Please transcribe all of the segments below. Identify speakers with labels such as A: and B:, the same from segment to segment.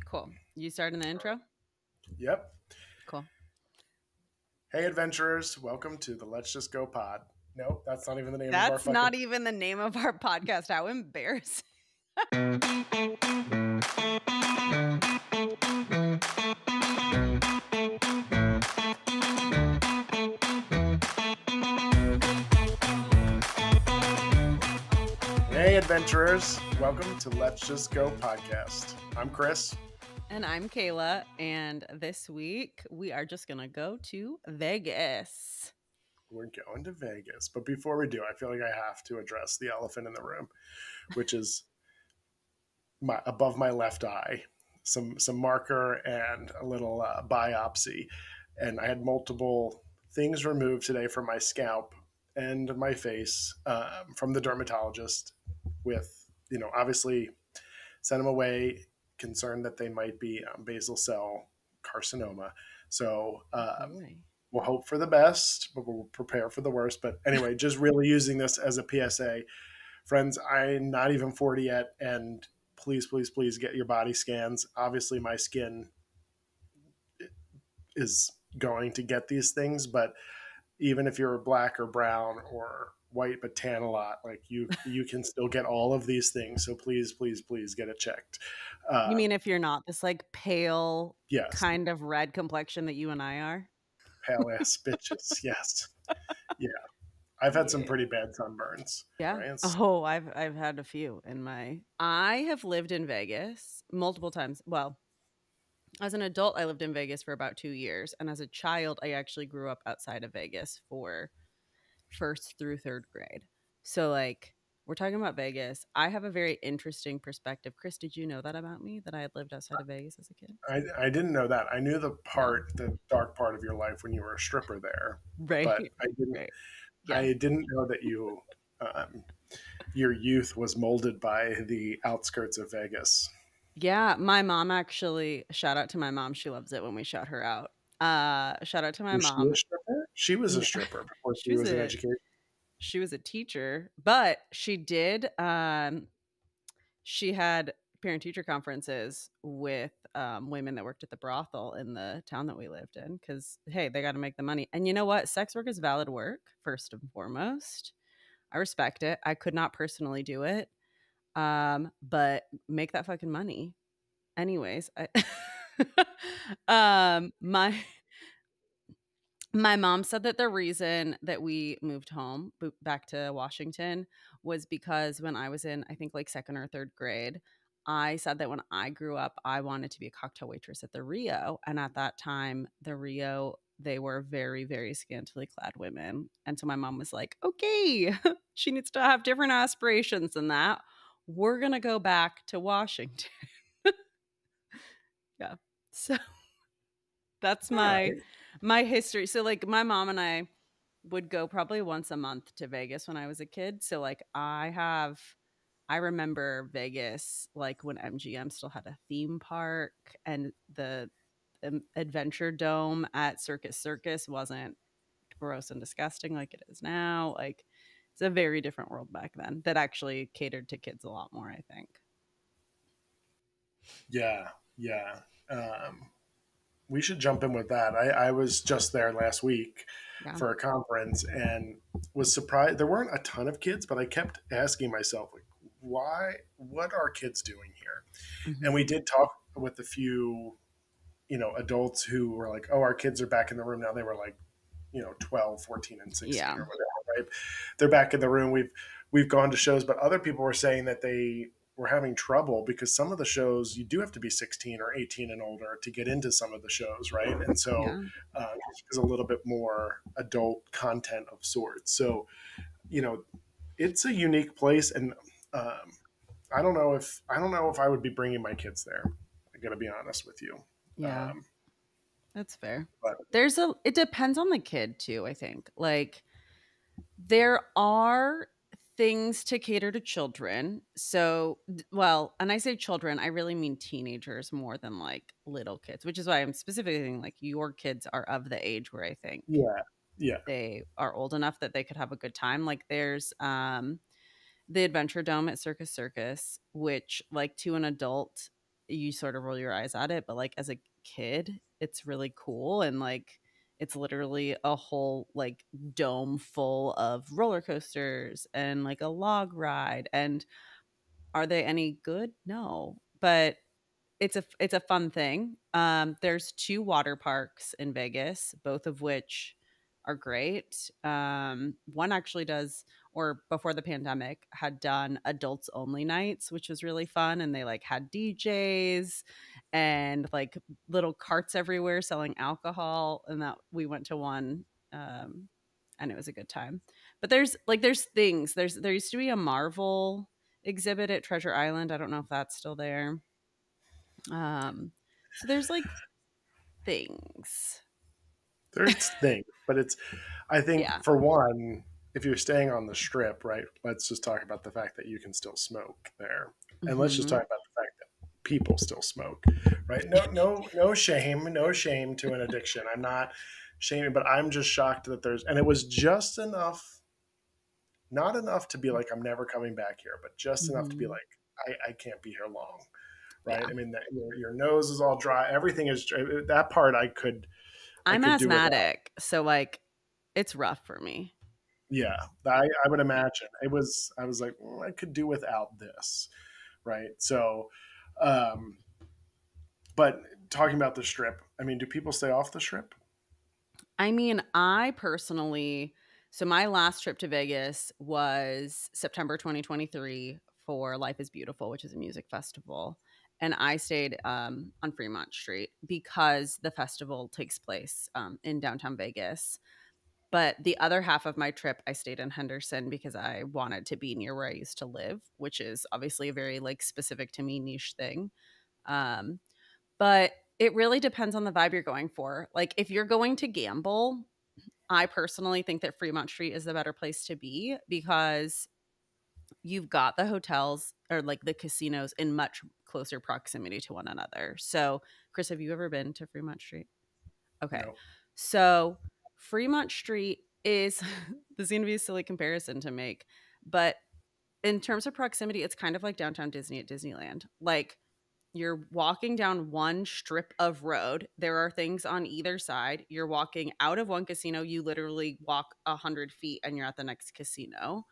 A: Cool. You starting the intro?
B: Yep.
A: Cool.
B: Hey, adventurers. Welcome to the Let's Just Go pod. Nope, that's not even the name of our
A: That's
B: fucking.
A: not even the name of our podcast. How embarrassing.
B: Hey, adventurers. Welcome to Let's Just Go podcast. I'm Chris.
A: And I'm Kayla. And this week we are just going to go to Vegas.
B: We're going to Vegas. But before we do, I feel like I have to address the elephant in the room, which is above my left eye. Some marker and a little biopsy. And I had multiple things removed today from my scalp and my face from the dermatologist with, obviously sent them away, concerned that they might be basal cell carcinoma. So we'll hope for the best, but we'll prepare for the worst. But anyway, just really using this as a PSA. Friends, I'm not even 40 yet, and please, please, please get your body scans. Obviously, my skin is going to get these things, but even if you're black or brown or white but tan a lot, like you can still get all of these things. So please, please, please get it checked.
A: You mean if you're not this like pale
B: Yes,
A: kind of red complexion that you and I are?
B: pale ass bitches. Yes, yeah. I've had some pretty bad sunburns.
A: Yeah.
B: Right?
A: Oh, I've had a few in my. I have lived in Vegas multiple times. Well, as an adult, I lived in Vegas for about 2 years, and as a child, I actually grew up outside of Vegas for first through third grade. So, like, we're talking about Vegas. I have a very interesting perspective. Chris, did you know that about me, that I had lived outside of Vegas as a kid?
B: I didn't know that. I knew
A: No.
B: the dark part of your life when you were a stripper there,
A: Right.
B: but
A: Right. Yeah.
B: I didn't know that your youth was molded by the outskirts of Vegas.
A: Yeah. My mom actually, shout out to my mom. She loves it when we shout her out. Shout out to my
B: Was she a
A: mom.
B: stripper? She was a stripper before
A: She
B: she
A: was
B: was an
A: a
B: educator.
A: she was a teacher, but she had parent teacher conferences with women that worked at the brothel in the town that we lived in, because hey, they got to make the money. And you know what, sex work is valid work, first and foremost. I respect it. I could not personally do it, but make that fucking money anyways. My mom said that the reason that we moved home back to Washington was because when I was in, I think, like second or third grade, I said that when I grew up, I wanted to be a cocktail waitress at the Rio. And at that time, the Rio, they were very, very scantily clad women. And so my mom was like, okay, she needs to have different aspirations than that. We're going to go back to Washington. Yeah. So that's
B: All right.
A: my history. So like my mom and I would go probably once a month to Vegas when I was a kid. So like I remember Vegas like when MGM still had a theme park, and the Adventure Dome at Circus Circus wasn't gross and disgusting like it is now. Like it's a very different world back then that actually catered to kids a lot more, I think.
B: Yeah, yeah. We should jump in with that. I was just there last week
A: Yeah.
B: for a conference and was surprised. There weren't a ton of kids, but I kept asking myself, like, why? What are kids doing here? And
A: Mm-hmm.
B: we did talk with a few, adults who were like, oh, our kids are back in the room now. They were like, 12, 14, and 16
A: Yeah.
B: or whatever, right? They're back in the room. We've gone to shows, but other people were saying that they were having trouble because some of the shows you do have to be 16 or 18 and older to get into some of the shows, right? And so
A: Yeah.
B: there's a little bit more adult content of sorts. So, you know, it's a unique place, and um, I don't know if I would be bringing my kids there. I'm gonna be honest with you.
A: Yeah.
B: Um,
A: That's fair.
B: but
A: It depends on the kid too, I think. Like there are things to cater to children. So, well, and I say children, I really mean teenagers more than like little kids, which is why I'm specifically thinking like your kids are of the age where I think
B: yeah, yeah,
A: they are old enough that they could have a good time. Like there's the Adventure Dome at Circus Circus, which like to an adult you sort of roll your eyes at it, but like as a kid, it's really cool. And like it's literally a whole like dome full of roller coasters and like a log ride. And are they any good? No. But it's a fun thing. There's two water parks in Vegas, both of which are great. One actually does, or before the pandemic, had done adults only nights, which was really fun. And they like had DJs and like little carts everywhere selling alcohol. And that we went to one, um, and it was a good time. But there's things. There used to be a Marvel exhibit at Treasure Island. I don't know if that's still there. um, so there's like things.
B: There's things, but I think
A: Yeah.
B: for one, if you're staying on the strip, right, let's just talk about the fact that you can still smoke there. And let's just
A: Hmm.
B: talk about the fact that people still smoke, right? No shame, no shame to an addiction. I'm not shaming, but I'm just shocked that and it was just enough, not enough to be like, I'm never coming back here, but just enough to be
A: Hmm.
B: like, I can't be here long, right?
A: Yeah.
B: I mean, your nose is all dry. Everything is that part I
A: I'm
B: could do without.
A: asthmatic, so like it's rough for me.
B: Yeah, I would imagine it was. I was like, I could do without this, right? So, um, but talking about the strip, I mean, do people stay off the strip?
A: I mean, I personally, so my last trip to Vegas was September 2023 for Life is Beautiful, which is a music festival. And I stayed on Fremont Street because the festival takes place in downtown Vegas. But the other half of my trip, I stayed in Henderson because I wanted to be near where I used to live, which is obviously a very like specific to me niche thing. Um, but it really depends on the vibe you're going for. Like if you're going to gamble, I personally think that Fremont Street is the better place to be because you've got the hotels or like the casinos in much closer proximity to one another. So, Chris, have you ever been to Fremont Street? Okay.
B: No.
A: So Fremont Street is this is going to be a silly comparison to make, but in terms of proximity, it's kind of like downtown Disney at Disneyland. Like you're walking down one strip of road. There are things on either side. You're walking out of one casino. You literally walk 100 feet and you're at the next casino.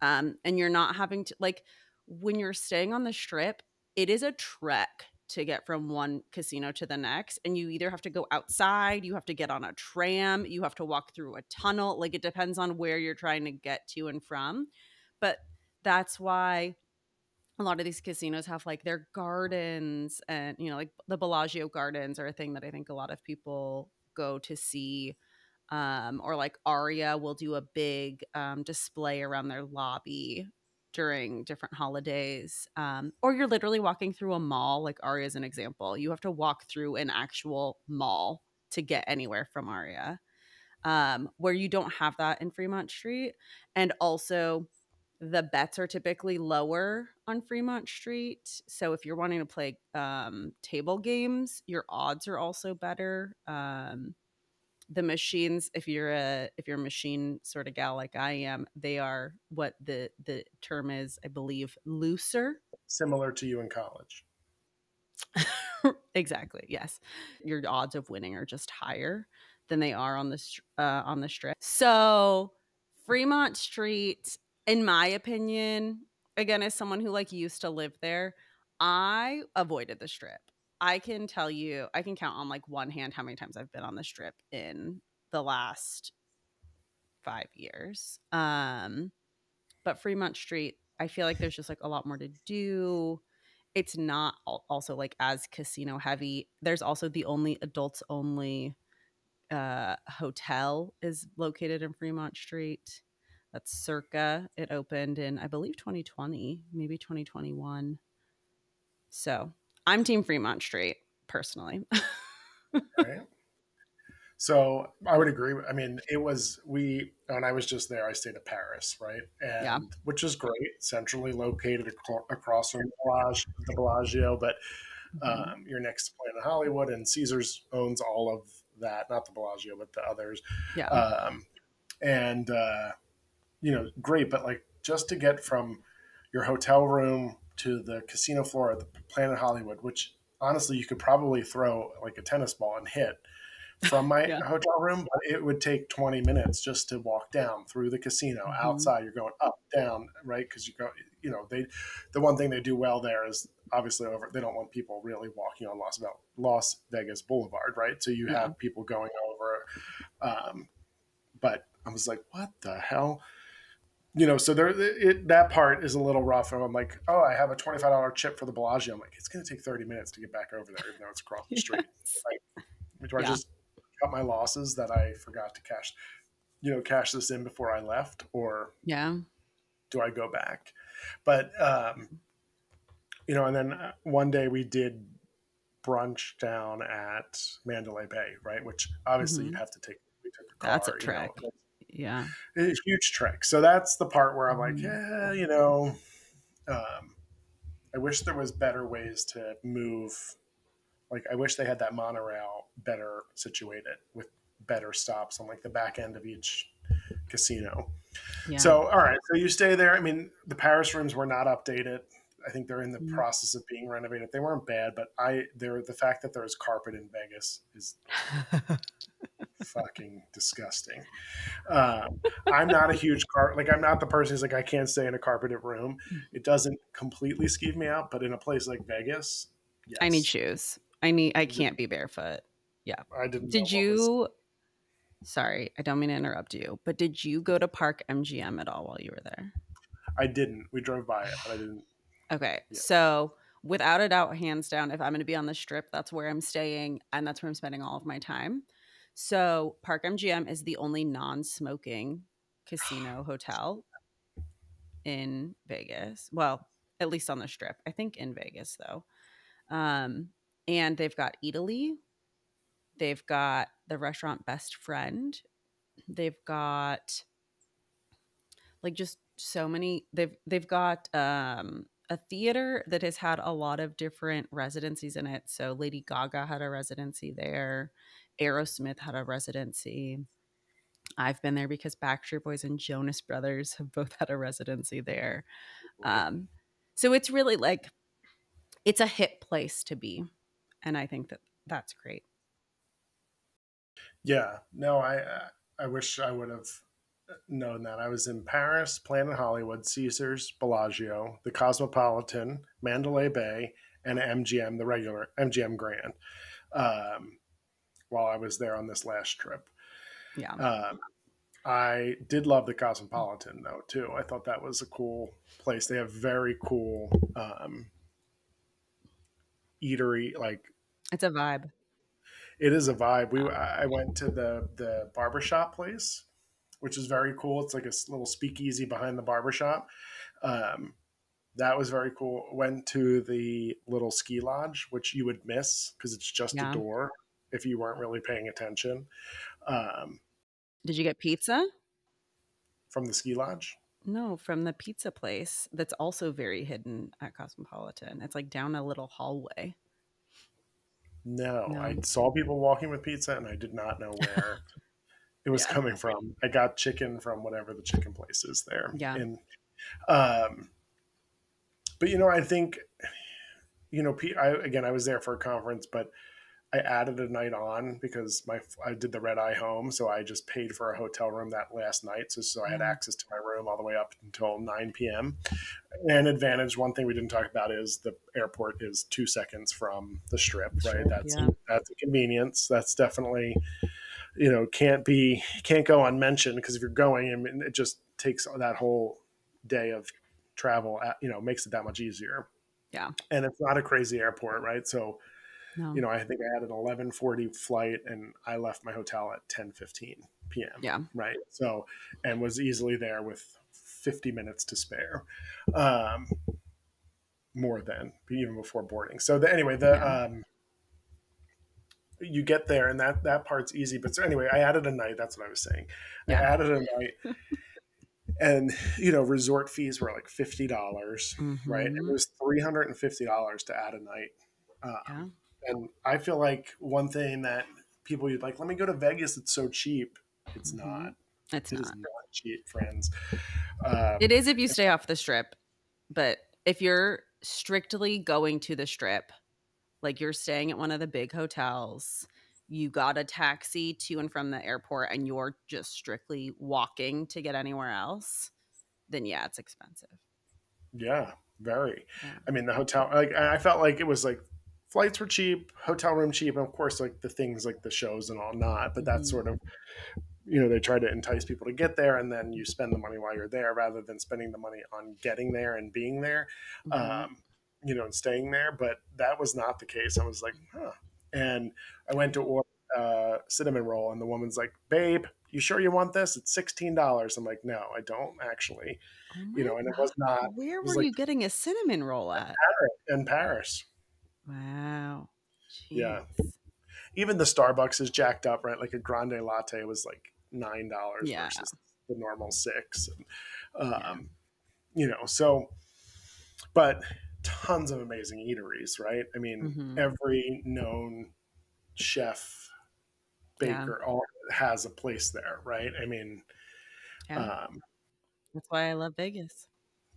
A: And you're not having to like when you're staying on the strip, it is a trek to get from one casino to the next. And you either have to go outside, you have to get on a tram, you have to walk through a tunnel. Like it depends on where you're trying to get to and from. But that's why a lot of these casinos have like their gardens and like the Bellagio gardens are a thing that I think a lot of people go to see. Or like Aria will do a big display around their lobby during different holidays. Or you're literally walking through a mall, like Aria is an example. You have to walk through an actual mall to get anywhere from Aria, where you don't have that in Fremont Street. And also, the bets are typically lower on Fremont Street. So if you're wanting to play table games, your odds are also better. The machines, if you're a machine sort of gal like I am, they are what the term is, I believe, looser.
B: Similar to you in college.
A: Exactly. Yes, your odds of winning are just higher than they are on the strip. So Fremont Street, in my opinion, again, as someone who like used to live there, I avoided the strip. I can tell you, I can count on like one hand how many times I've been on the strip in the last 5 years. But Fremont Street, I feel like there's just like a lot more to do. It's not also like as casino heavy. There's also the only adults only hotel is located in Fremont Street. That's Circa. It opened in I believe 2020, maybe 2021. So I'm Team Fremont Street personally.
B: Right. So I would agree. I mean, it was when I was just there. I stayed at Paris, right,
A: Yeah.
B: and which is great, centrally located across from the Bellagio. But
A: Hmm.
B: you're next to Planet Hollywood, and Caesars owns all of that. Not the Bellagio, but the others.
A: Yeah.
B: Um, and great. But like just to get from your hotel room to the casino floor at the Planet Hollywood, which honestly you could probably throw like a tennis ball and hit from my
A: Yeah.
B: hotel room, but it would take 20 minutes just to walk down through the casino.
A: Hmm.
B: Outside, you're going up, down, right? Because you go, the one thing they do well there is obviously they don't want people really walking on Las Vegas Boulevard, right? So you
A: Yeah.
B: have people going over. Um, but I was like, what the hell? So that part is a little rough. And I'm like, oh, I have a $25 chip for the Bellagio. I'm like, it's going to take 30 minutes to get back over there, even though it's across the street.
A: Yes.
B: Like, do I
A: Yeah.
B: just cut my losses that I forgot to cash this in before I left, or
A: Yeah.
B: do I go back? But and then one day we did brunch down at Mandalay Bay, right? Which obviously you'd
A: Hmm.
B: have to take. We took a
A: That's a
B: car,
A: trek. Yeah.
B: it's a huge trek. So that's the part where I'm like,
A: Hmm.
B: yeah, I wish there was better ways to move. Like I wish they had that monorail better situated with better stops on like the back end of each casino.
A: Yeah.
B: So, all right. So you stay there. I mean, the Paris rooms were not updated. I think they're in the
A: Mhm.
B: process of being renovated. They weren't bad, but the fact that there's carpet in Vegas is fucking disgusting. I'm not a huge I'm not the person who's like I can't stay in a carpeted room. It doesn't completely skeeve me out, but in a place like Vegas,
A: I need
B: yes.
A: shoes. I can't be barefoot. Yeah.
B: I didn't know
A: Did
B: what was.
A: you Sorry, I don't mean to interrupt you, but did you go to Park MGM at all while you were there?
B: I didn't. We drove by it, but I didn't.
A: Okay.
B: Yeah.
A: So, without a doubt, hands down, if I'm going to be on the strip, that's where I'm staying and that's where I'm spending all of my time. So, Park MGM is the only non smoking casino hotel in Vegas. Well, at least on the strip. I think in Vegas, though. Um, and they've got Italy, they've got the restaurant Best Friend, they've got like just so many they've got a theater that has had a lot of different residencies in it. So Lady Gaga had a residency there, Aerosmith had a residency. I've been there because Backstreet Boys and Jonas Brothers have both had a residency there. um so it's really like it's a hip place to be, and I think that that's great.
B: Yeah. No, I wish I would have known that. I was in Paris, Planet Hollywood, Caesars, Bellagio, the Cosmopolitan, Mandalay Bay, and MGM, the regular MGM Grand. Um, while I was there on this last trip,
A: Yeah.
B: um, I did love the Cosmopolitan though too. I thought that was a cool place. They have very cool eatery. Like
A: It's a vibe.
B: it is a vibe.
A: Yeah.
B: I went to the barbershop place, which is very cool. It's like a little speakeasy behind the barbershop. Um, that was very cool. Went to the little ski lodge, which you would miss because it's just a
A: Yeah.
B: door if you weren't really paying attention. Um,
A: Did you get pizza?
B: from the ski lodge.
A: No, from the pizza place that's also very hidden at Cosmopolitan. It's like down a little hallway.
B: No, I
A: No.
B: saw people walking with pizza, and I did not know where it was
A: Yeah.
B: coming from. I got chicken from whatever the chicken place is there,
A: Yeah.
B: and um, but I think again I was there for a conference, but I added a night on because I did the red eye home, so I just paid for a hotel room that last night, so I had
A: Yeah.
B: access to my room all the way up until 9 p.m. An advantage, one thing we didn't talk about is the airport is 2 seconds from the strip,
A: The
B: right?
A: strip.
B: That's
A: Yeah.
B: that's a convenience. That's definitely can't go unmentioned because if you're going, I mean, it just takes that whole day of travel. Makes it that much easier,
A: Yeah.
B: and it's not a crazy airport, right? So
A: No.
B: I think I had an 11:40 flight and I left my hotel at 10:15 p.m.
A: Yeah.
B: Right. So, and was easily there with 50 minutes to spare. Um, more than even before boarding. So anyway,
A: Yeah.
B: you get there and that part's easy. But so anyway, I added a night. That's what I was saying. I
A: Yeah.
B: added a night and resort fees were like $50, right? It
A: Mm-hmm.
B: was $350 to add a night.
A: Yeah.
B: And I feel like one thing that people you'd like, let me go to Vegas. It's so cheap. It's
A: Mm-hmm.
B: not.
A: It's
B: It is
A: not.
B: not cheap, friends.
A: It
B: Um,
A: is if you stay off the strip, but if you're strictly going to the strip, like you're staying at one of the big hotels, you got a taxi to and from the airport, and you're just strictly walking to get anywhere else, then yeah, it's expensive.
B: Yeah, very.
A: Yeah.
B: I mean, the hotel, like, I felt like it was like flights were cheap, hotel room cheap, and of course, like the things like the shows and all not. But that's
A: Mhm.
B: sort of, they try to entice people to get there, and then you spend the money while you're there rather than spending the money on getting there and being there,
A: Mhm.
B: um, and staying there. But that was not the case. I was like, huh. And I went to order cinnamon roll, and the woman's like, "Babe, you sure you want this? It's $16." I'm like, "No, I don't actually."
A: Oh my
B: And it
A: god.
B: was not.
A: Where
B: It was
A: were
B: like
A: you getting a cinnamon roll at?
B: in Paris.
A: Wow.
B: Yeah.
A: Jeez.
B: Even the Starbucks is jacked up, right? Like a grande latte was like $9
A: Yeah.
B: versus the normal 6.
A: Yeah.
B: Um, so, but tons of amazing eateries, right? I mean,
A: Mhm.
B: every known chef,
A: Yeah.
B: baker, all has a place there, right? I mean,
A: Yeah.
B: um,
A: That's why I love Vegas.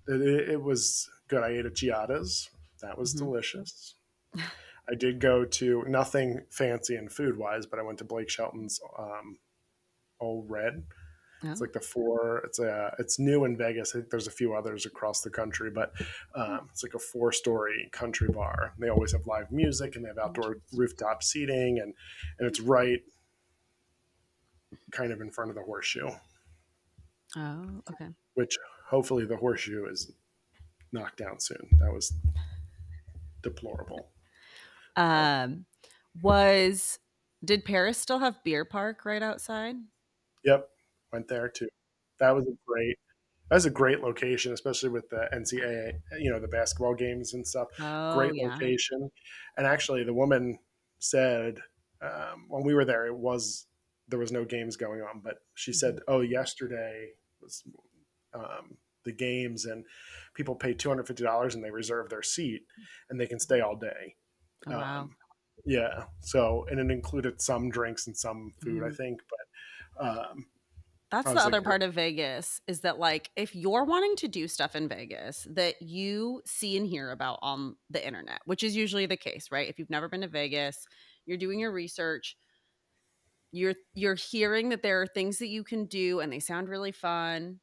B: it was good. I ate at Giada's. That was
A: Mhm.
B: delicious. I did go to nothing fancy and food wise, but I went to Blake Shelton's Old Red. It's
A: Oh.
B: like it's new in Vegas. I think there's a few others across the country, but
A: Hmm,
B: it's like a 4-story country bar. They always have live music and they have outdoor
A: interesting.
B: rooftop seating, and it's right kind of in front of the horseshoe,
A: Oh, okay.
B: which hopefully the horseshoe is knocked down soon. That was deplorable.
A: Um, was did Paris still have Beer Park right outside?
B: Yep, went there too. That was a great That was a great location, especially with the NCAA, the basketball games and stuff.
A: Oh,
B: Great
A: yeah.
B: location. And actually, the woman said when we were there, there was no games going on, but she
A: Mhm.
B: said, "Oh, yesterday was the games, and people pay $250 and they reserve their seat, and they can stay all day."
A: Oh, wow.
B: Um, yeah. So, and it included some drinks and some food, I
A: Mhm.
B: think. But I
A: That's the
B: was like,
A: other part of Vegas is that, like, if you're wanting to do stuff in Vegas that you see and hear about on the internet, which is usually the case, right? If you've never been to Vegas, you're doing your research, you're hearing that there are things that you can do and they sound really fun.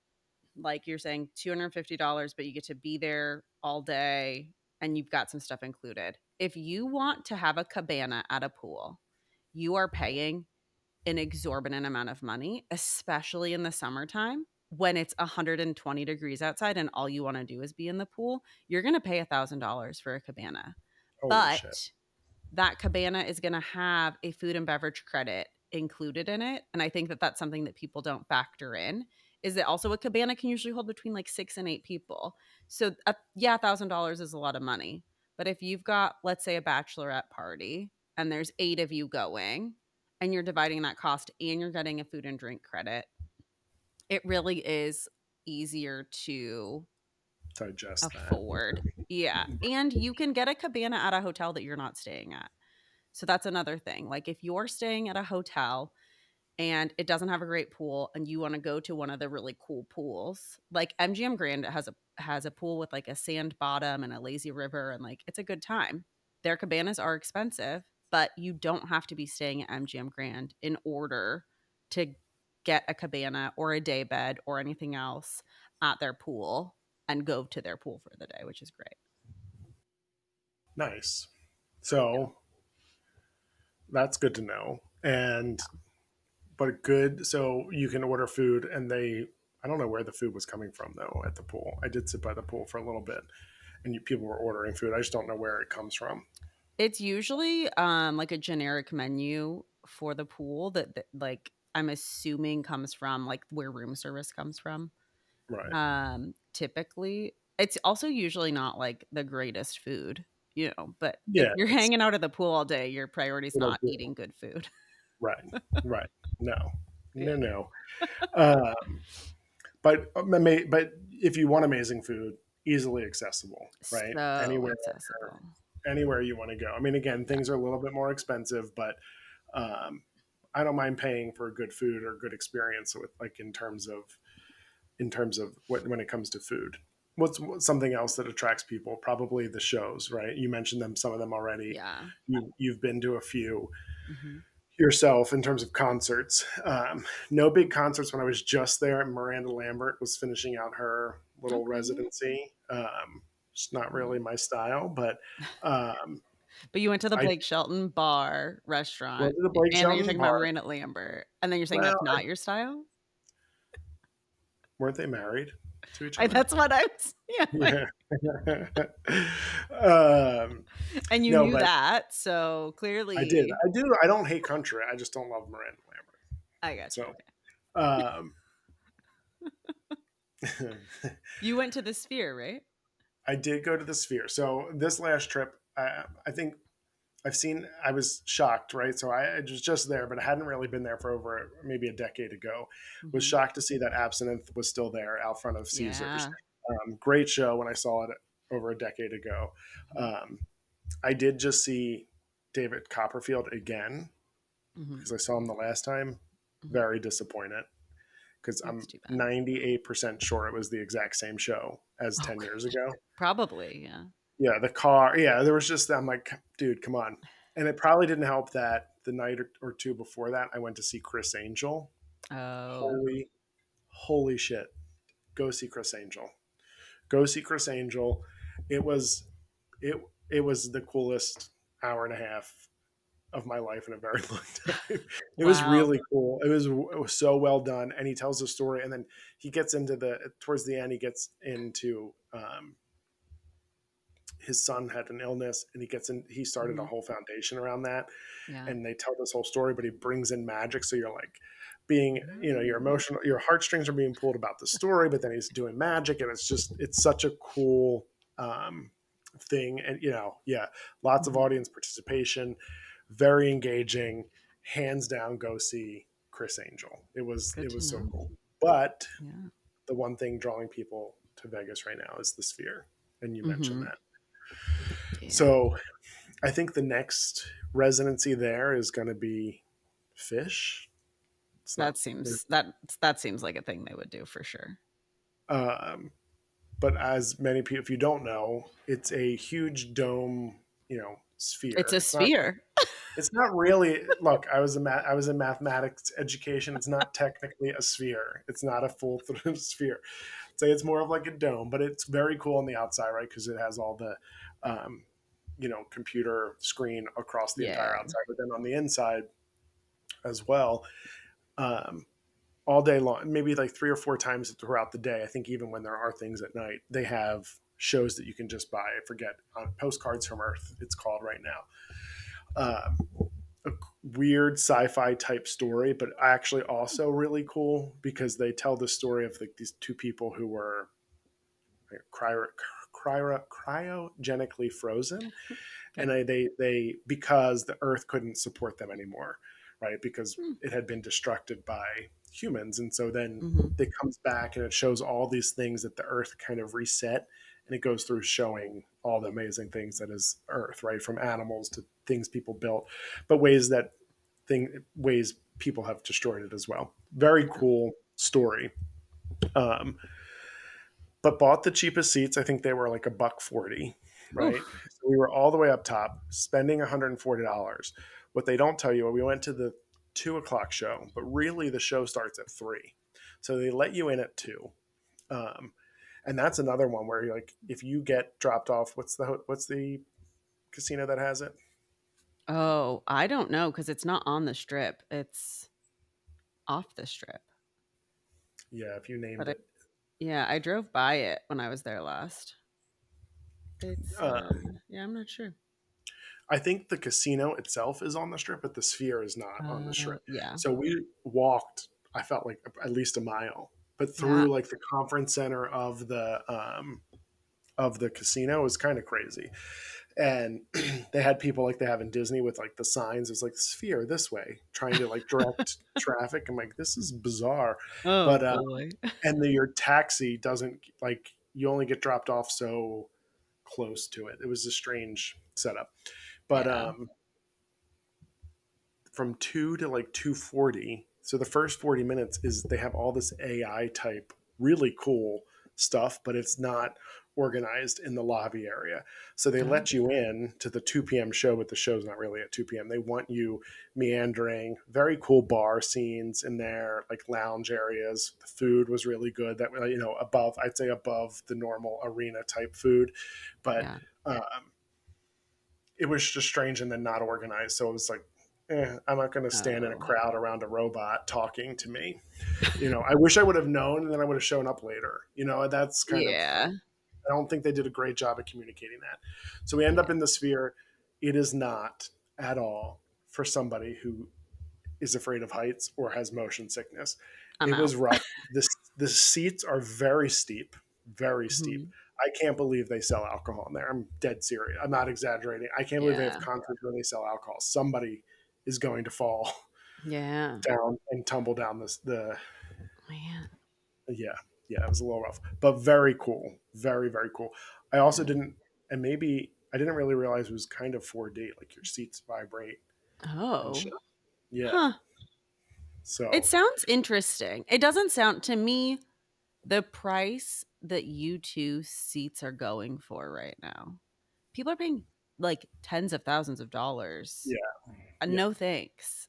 A: Like you're saying $250, but you get to be there all day and you've got some stuff included. If you want to have a cabana at a pool, you are paying an exorbitant amount of money, especially in the summertime when it's 120 degrees outside and all you want to do is be in the pool. You're going to pay $1,000 for a cabana.
B: holy shit.
A: But that cabana is going to have a food and beverage credit included in it, and I think that that's something that people don't factor in, is that also a cabana can usually hold between like 6 and 8 people. So yeah, $1,000 is a lot of money, but if you've got, let's say, a bachelorette party and there's 8 of you going and you're dividing that cost and you're getting a food and drink credit, it really is easier to
B: Digest that.
A: afford. Yeah, and you can get a cabana at a hotel that you're not staying at. So that's another thing. Like if you're staying at a hotel and it doesn't have a great pool and you want to go to one of the really cool pools, like MGM Grand has a pool with like a sand bottom and a lazy river and like it's a good time. Their cabanas are expensive, but you don't have to be staying at MGM Grand in order to get a cabana or a day bed or anything else at their pool and go to their pool for the day, which is great.
B: Nice. So that's good to know. But good. So you can order food, and I don't know where the food was coming from though at the pool. I did sit by the pool for a little bit, and people were ordering food. I just don't know where it comes from.
A: It's usually, like a generic menu for the pool that, like, I'm assuming comes from, like, where room service comes from.
B: Right.
A: Typically, it's also usually not, like, the greatest food, but if
B: Yeah.
A: you're
B: It's
A: hanging out at the pool all day, your priority's
B: it'll
A: not
B: do.
A: eating good food.
B: Right. Right. No.
A: Yeah.
B: No. No. Um, but if you want amazing food, easily accessible, right?
A: So accessible.
B: Anywhere you want to go. I mean, again, things are a little bit more expensive, but um, I don't mind paying for good food or good experience with like in terms of when it comes to food. what's something else that attracts people? Probably the shows, right? You mentioned them, some of them already.
A: Yeah.
B: You've been to a few
A: Hmm.
B: yourself in terms of concerts. No big concerts when I was just there. Miranda Lambert was finishing out her little
A: Okay.
B: residency. It's not
A: Yeah.
B: really my style, but um,
A: But you went to the
B: I
A: Blake Shelton bar,
B: went
A: restaurant,
B: to the Blake
A: and then you're
B: Shelton
A: talking about
B: bar.
A: Miranda Lambert, and then you're saying
B: Well,
A: that's not your style?
B: weren't they married to each
A: I
B: other?
A: that's what I'm s yeah, like
B: Yeah. um,
A: and you
B: no,
A: knew
B: but
A: that, so
B: I did.
A: clearly
B: I do. I don't hate country. I just don't love Miranda Lambert.
A: I got you,
B: So,
A: okay.
B: um,
A: You went to the Sphere, right?
B: I did go to the Sphere. So this last trip, I think I was shocked, right? So I was just there, but I hadn't really been there for over maybe a decade ago. Was
A: Mhm.
B: shocked to see that Absinthe was still there out front of Caesars.
A: Yeah.
B: Great show when I saw it over a decade ago.
A: Mhm.
B: Um, I did just see David Copperfield again
A: Mhm.
B: because I saw him the last time.
A: Mhm.
B: Very disappointed because
A: That's
B: I'm
A: too bad.
B: 98% sure it was the exact same show as
A: Oh
B: 10 years
A: god.
B: ago.
A: Probably, yeah.
B: Yeah, the car. Yeah, there was just, I'm like, dude, come on. And it probably didn't help that the night or two before that, I went to see Chris Angel.
A: Oh.
B: Holy shit. Go see Chris Angel. Go see Chris Angel. It was, it, it was the coolest hour and a half of my life in a very long time. It was
A: Wow.
B: really cool. It was so well done. And he tells the story and then he gets into towards the end, he gets into, his son had an illness and he started a
A: Mhm.
B: whole foundation around that,
A: Yeah.
B: and they tell this whole story, but he brings in magic, so you're like being, your
A: Oh.
B: emotional, your heartstrings are being pulled about the story, but then he's doing magic, and it's such a cool um thing. And yeah, lots of
A: Mhm.
B: audience participation, very engaging. Hands down, go see Chris Angel.
A: Good
B: it
A: to
B: was so
A: know.
B: cool. But
A: Yeah.
B: the one thing drawing people to Vegas right now is the Sphere, and you mentioned
A: Mhm.
B: that.
A: Yeah.
B: So I think the next residency there is going to be Fish. It's not,
A: That seems like a thing they would do for sure.
B: um, but as many people, if you don't know, it's a huge dome,
A: It's
B: sphere.
A: a
B: It's not.
A: sphere.
B: It's not really. Look, I was in mathematics education. It's not technically a sphere. It's not a full sphere. I'd say it's more of like a dome, but it's very cool on the outside, right? Because it has all the, um, computer screen across the entire
A: Yeah.
B: outside. But then on the inside, as well, um, all day long, maybe like 3 or 4 times throughout the day. I think even when there are things at night, they have shows that you can just buy. I forget, Postcards from Earth, it's called right now. A weird sci-fi type story, but actually also really cool because they tell the story of like these two people who were like, cryogenically frozen, and
A: Okay.
B: they because the earth couldn't support them anymore, right? Because
A: Hmm.
B: it had been destructed by humans. And so then
A: Mhm.
B: it comes back and it shows all these things that the earth kind of reset, and it goes through showing all the amazing things that is earth, right? From animals to things people built, but ways people have destroyed it as well. Very
A: Yeah.
B: cool story. um, but bought the cheapest seats. I think they were like $140, right?
A: Oof.
B: So we were all the way up top, spending $140. What they don't tell you, we went to the 2 o'clock show, but really the show starts at 3, so they let you in at 2. Um, and that's another one where you're like, if you get dropped off, what's the casino that has it?
A: Oh, I don't know because it's not on the strip. It's off the strip.
B: Yeah, if you
A: But
B: named
A: I
B: it.
A: yeah, I drove by it when I was there last. It's,
B: Uh,
A: yeah, I'm not sure.
B: I think the casino itself is on the strip, but the Sphere is not on the strip.
A: Yeah.
B: So we walked, I felt like at least a mile, but
A: Yeah.
B: through like the conference center of the casino was kind of crazy. And they had people like they have in Disney with like the signs. It's like Sphere this way, trying to like direct traffic. I'm like, this is bizarre.
A: Oh,
B: But
A: boy.
B: your taxi doesn't, like, you only get dropped off so close to it. It was a strange setup. But
A: Yeah.
B: from 2 to like 2:40. So the first 40 minutes is they have all this AI type, really cool stuff, but it's not organized in the lobby area. So they
A: Oh,
B: let you in to the 2 p.m. show, but the show's not really at 2 p.m. They want you meandering. Very cool bar scenes in there, like lounge areas. The food was really good. That, above, I'd say above the normal arena type food, but
A: yeah.
B: it was just strange and then not organized. So it was like, I'm not going to stand in a
A: Oh,
B: crowd around a robot talking to me. I wish I would have known, and then I would have shown up later. That's kind of,
A: yeah.
B: I don't think they did a great job at communicating that. So we end up
A: Yeah.
B: in the Sphere. It is not at all for somebody who is afraid of heights or has motion sickness.
A: I'm
B: It
A: out.
B: was rough. The seats are very steep, very steep.
A: Mhm.
B: I can't believe they sell alcohol in there. I'm dead serious. I'm not exaggerating. I can't believe they have
A: Yeah.
B: concerts where they sell alcohol. Somebody is going to fall
A: Yeah.
B: down and tumble down the
A: Man.
B: yeah, yeah, it was a little rough, but very cool, very very cool. I also
A: Yeah.
B: didn't, and maybe I didn't really realize it was kind of 4D, like your seats vibrate and
A: Oh.
B: shit. Yeah,
A: Huh. It
B: so
A: sounds interesting. It doesn't sound to me the price that U2 seats are going for right now. People are paying like tens of thousands of dollars.
B: yeah, yeah,
A: No thanks.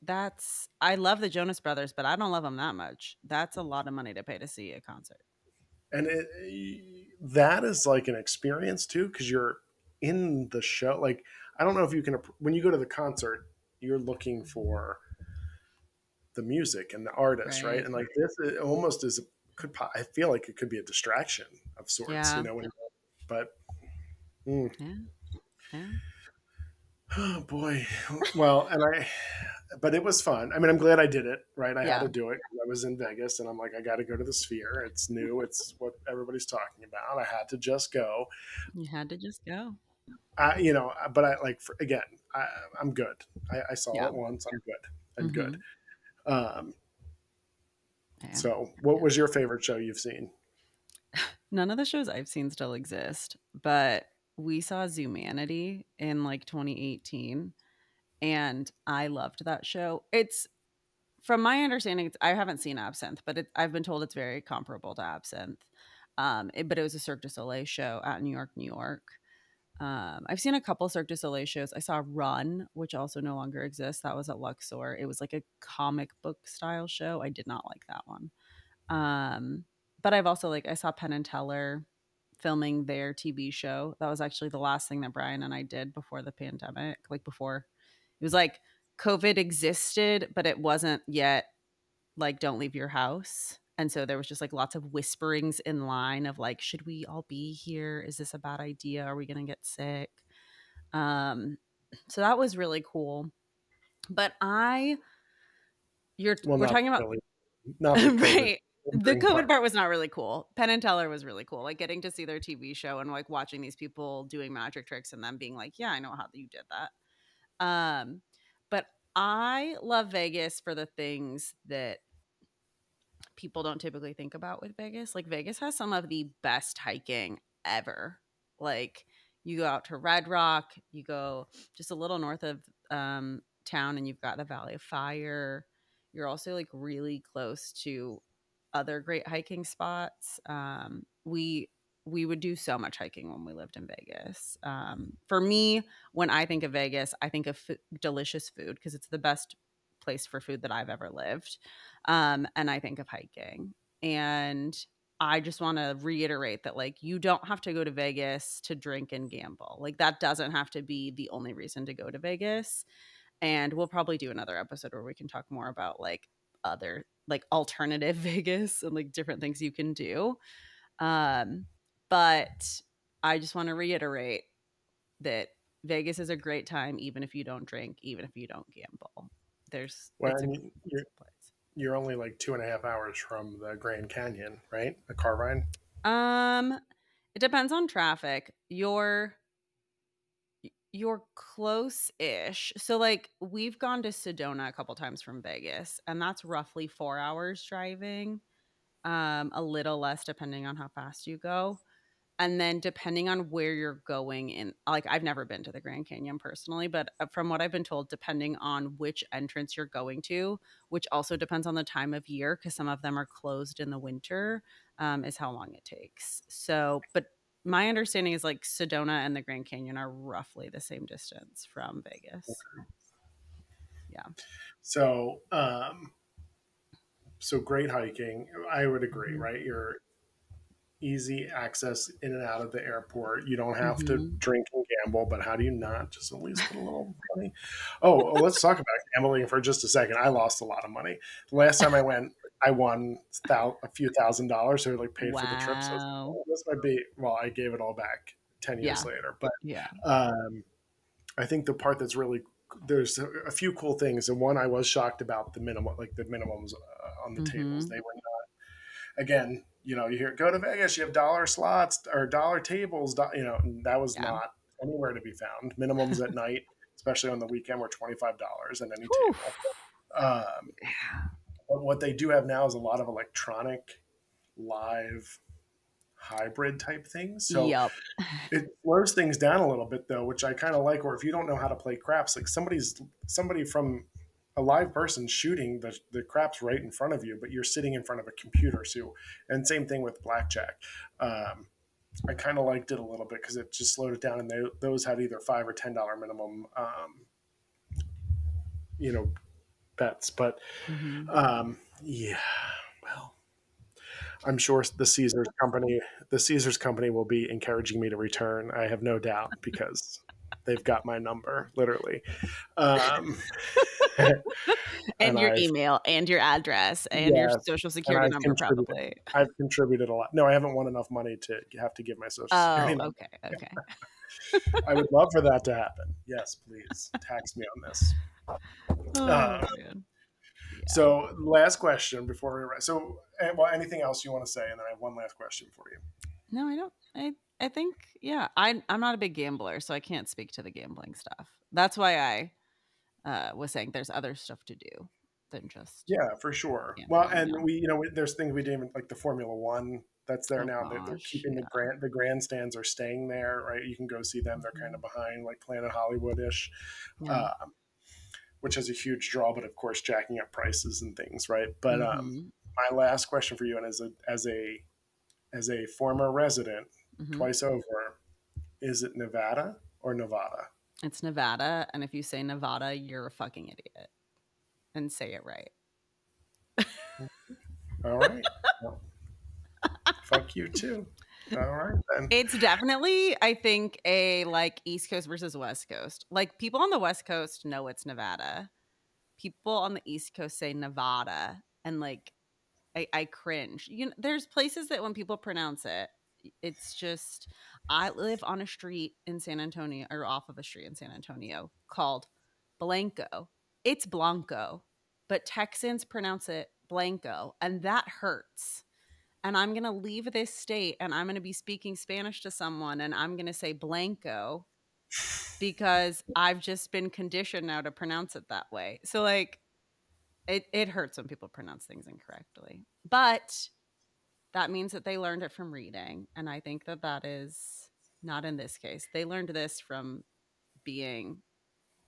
A: That's I love the Jonas Brothers, but I don't love them that much. That's a lot of money to pay to see a concert.
B: and that is like an experience too because you're in the show. Like I don't know if you can when you go to the concert, you're looking for the music and the artist, right?
A: Right.
B: And like this, it almost is I feel like it could be a distraction of sorts,
A: Yeah.
B: but. Mm.
A: Yeah. Yeah.
B: Oh boy. Well, but it was fun. I mean, I'm glad I did it, right? I had
A: Yeah.
B: to do it. I was in Vegas and I'm like, I got to go to the Sphere. It's new. It's what everybody's talking about. I had to just go.
A: You had to just go.
B: But I like, again, I'm good. I saw
A: Yeah.
B: it once. I'm good. I'm good.
A: Mhm.
B: Um,
A: Yeah.
B: so what
A: Yeah.
B: was your favorite show you've seen?
A: None of the shows I've seen still exist, but we saw Zoomanity in like 2018 and I loved that show. It's from my understanding, I haven't seen Absinthe, but I've been told it's very comparable to Absinthe. But it was a Cirque du Soleil show at New York, New York. I've seen a couple Cirque du Soleil shows. I saw Run, which also no longer exists. That was at Luxor. It was like a comic book style show. I did not like that one. Um, but I've also I saw Penn and Teller filming their TV show. That was actually the last thing that Brian and I did before the pandemic. Like before, it was like COVID existed, but it wasn't yet like don't leave your house. And so there was just like lots of whisperings in line of like, should we all be here? Is this a bad idea? Are we gonna get sick? Um, so that was really cool. But
B: Well,
A: we're
B: not
A: talking about
B: really. Not the COVID
A: right. The
B: lingering
A: COVID
B: part.
A: part was not really cool. Penn and Teller was really cool. Like getting to see their TV show and like watching these people doing magic tricks and them being like, "Yeah, I know how you did that." But I love Vegas for the things that people don't typically think about with Vegas. Like Vegas has some of the best hiking ever. Like you go out to Red Rock, you go just a little north of town and you've got the Valley of Fire. You're also like really close to other great hiking spots. We would do so much hiking when we lived in Vegas. For me, when I think of Vegas, I think of delicious food because it's the best place for food that I've ever lived. And I think of hiking. And I just want to reiterate that, like, you don't have to go to Vegas to drink and gamble. Like, that doesn't have to be the only reason to go to Vegas. And we'll probably do another episode where we can talk more about like other, like, alternative Vegas and like different things you can do. Um, but I just want to reiterate that Vegas is a great time, even if you don't drink, even if you don't gamble.
B: Well,
A: It's a
B: and you're
A: place.
B: you're only like 2.5 hours from the Grand Canyon, right? A car ride.
A: Um, it depends on traffic. You're close-ish. So like we've gone to Sedona a couple times from Vegas, and that's roughly 4 hours driving. A little less depending on how fast you go. And then depending on where you're going in, like I've never been to the Grand Canyon personally, but from what I've been told, depending on which entrance you're going to, which also depends on the time of year, because some of them are closed in the winter, is how long it takes. So, but my understanding is like Sedona and the Grand Canyon are roughly the same distance from Vegas. Yeah.
B: So, so great hiking. I would agree,
A: Hmm.
B: right? You're easy access in and out of the airport. You don't have to
A: Hmm.
B: drink and gamble, but how do you not just at least put a little money? Oh, well, let's talk about gambling for just a second. I lost a lot of money. The last time I went, I won a few $1,000s, so like paid for the trip. So
A: Wow.
B: this might be, well, I gave it all back 10 years
A: Yeah.
B: later. But
A: Yeah.
B: um, I think the part that's really there's a few cool things, and one I was shocked about the minimum, like the minimums on the tables.
A: Hmm.
B: They were again, you hear go to Vegas, you have dollar slots or dollar tables, and that was
A: Yeah.
B: not anywhere to be found. Minimums at night, especially on the weekend, were $25 at any
A: Whew.
B: table. Um, but what they do have now is a lot of electronic live hybrid type things. So
A: Yep.
B: it slows things down a little bit though, which I kind of like. Or if you don't know how to play craps, like somebody from a live person shooting the craps right in front of you, but you're sitting in front of a computer. So, and same thing with blackjack. Um, I kind of liked it a little bit because it just slowed it down, and those had either $5 or $10 minimum, you know, bets. But
A: Hmm.
B: yeah, well, I'm sure the Caesars company will be encouraging me to return. I have no doubt because they've got my number literally. Um, and
A: And your
B: I've
A: email and your address and your
B: yes,
A: social
B: and
A: security
B: I've
A: number,
B: contributed.
A: probably.
B: I've contributed a lot. No, I haven't won enough money to have to give my social
A: Oh,
B: security number.
A: okay. Okay.
B: I would love for that to happen. Yes, please tax me on this.
A: Oh,
B: Um,
A: man. Yeah.
B: so, last question before we wrap. So, well, anything else you want to say, and then I have one last question for you.
A: No, I don't. I think, yeah. I'm not a big gambler, so I can't speak to the gambling stuff. That's why I was saying there's other stuff to do than just
B: Yeah, for sure. Well,
A: gambling.
B: and
A: Yeah.
B: there's things we didn't even like the Formula One that's there
A: Oh
B: now. They're
A: gosh.
B: keeping
A: Yeah.
B: the grandstands are staying there, right? You can go see them. They're kind
A: Hmm.
B: of behind like Planet Hollywood ish,
A: Yeah.
B: uh, which is a huge draw, but of course jacking up prices and things, right? But
A: Hmm.
B: my last question for you, and as a former resident,
A: Hmm.
B: twice over, is it Nevada or Nevada?
A: It's Nevada, and if you say Nevada, you're a fucking idiot, and say it right.
B: All right. Well, fuck you too. All right then.
A: It's definitely, I think, a like East Coast versus West Coast. Like people on the West Coast know it's Nevada. People on the East Coast say Nevada, and like I cringe. There's places that when people pronounce it, it's just. I live on a street in San Antonio, or off of a street in San Antonio called Blanco. It's Blanco, but Texans pronounce it Blanco, and that hurts. And I'm going to leave this state and I'm going to be speaking Spanish to someone and I'm going to say Blanco because I've just been conditioned now to pronounce it that way. So, like, it hurts when people pronounce things incorrectly. But that means that they learned it from reading. And I think that that is not in this case. They learned this from being,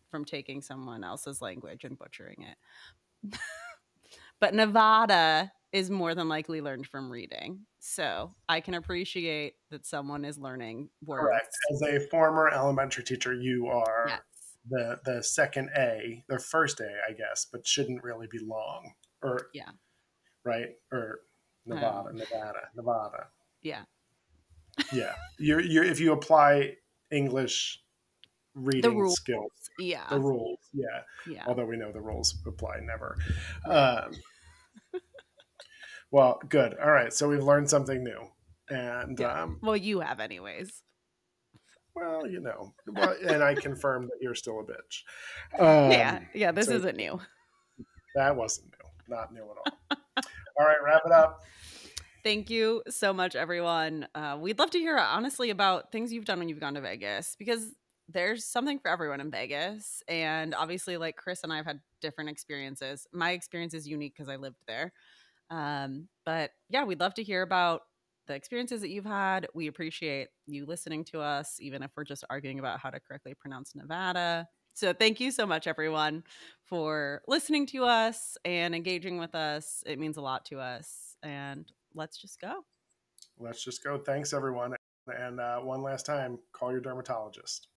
A: from taking someone else's language and butchering it. But Nevada is more than likely learned from reading. So I can appreciate that someone is learning
B: Correct.
A: words.
B: As a former elementary teacher, you are
A: Yes.
B: the second A, the first A, I guess, but shouldn't really be long. Or
A: Yeah.
B: right? Or Nevada,
A: Um,
B: Nevada, Nevada.
A: yeah.
B: Yeah. You're if you apply English
A: The
B: reading
A: rules.
B: skills, the
A: Yeah.
B: rules, yeah.
A: Yeah.
B: Although we know the rules apply never.
A: Right.
B: Um, well, good. All right. So we've learned something new. And
A: Yeah. Well, you have, anyways.
B: well, well, and I confirm that you're still a bitch.
A: Yeah. Yeah. This
B: So
A: isn't new.
B: that wasn't new, not new at all. All right, wrap it up.
A: Thank you so much, everyone. We'd love to hear, honestly, about things you've done when you've gone to Vegas because there's something for everyone in Vegas. And obviously, like Chris and I have had different experiences. My experience is unique because I lived there. But yeah, we'd love to hear about the experiences that you've had. We appreciate you listening to us, even if we're just arguing about how to correctly pronounce Nevada. So thank you so much, everyone, for listening to us and engaging with us. It means a lot to us. And let's just go.
B: Let's just go. Thanks, everyone. And one last time, call your dermatologist.